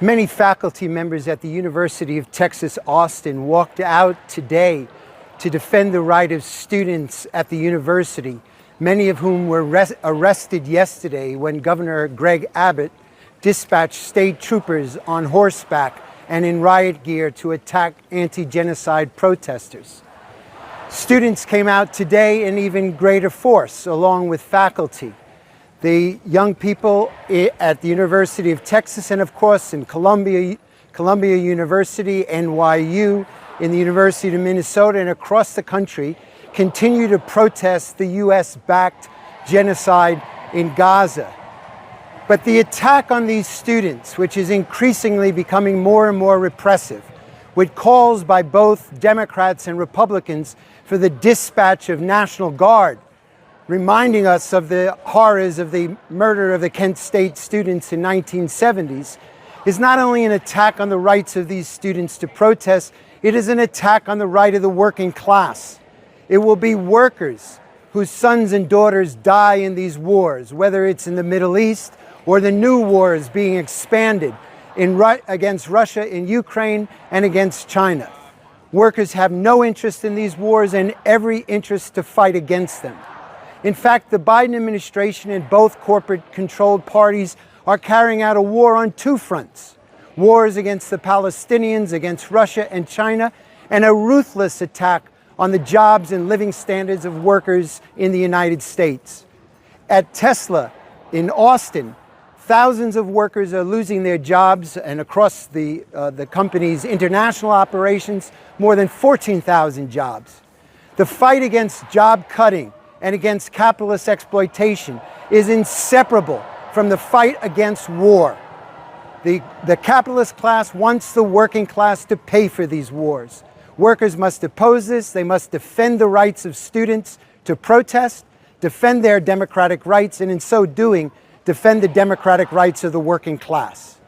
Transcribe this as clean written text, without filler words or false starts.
Many faculty members at the University of Texas, Austin walked out today to defend the right of students at the university, many of whom were arrested yesterday when Governor Greg Abbott dispatched state troopers on horseback and in riot gear to attack anti-genocide protesters. Students came out today in even greater force, along with faculty. The young people at the University of Texas and, of course, in Columbia University, NYU, in the University of Minnesota, and across the country, continue to protest the U.S.-backed genocide in Gaza. But the attack on these students, which is increasingly becoming more and more repressive, with calls by both Democrats and Republicans for the dispatch of National Guard, reminding us of the horrors of the murder of the Kent State students in 1970s, is not only an attack on the rights of these students to protest, it is an attack on the right of the working class. It will be workers whose sons and daughters die in these wars, whether it's in the Middle East or the new wars being expanded against Russia in Ukraine and against China. Workers have no interest in these wars and every interest to fight against them. In fact, the Biden administration and both corporate-controlled parties are carrying out a war on two fronts: wars against the Palestinians, against Russia and China, and a ruthless attack on the jobs and living standards of workers in the United States. At Tesla in Austin, thousands of workers are losing their jobs, and across the company's international operations, more than 14,000 jobs. The fight against job cutting and against capitalist exploitation is inseparable from the fight against war. The capitalist class wants the working class to pay for these wars. Workers must oppose this. They must defend the rights of students to protest, defend their democratic rights, and in so doing, defend the democratic rights of the working class.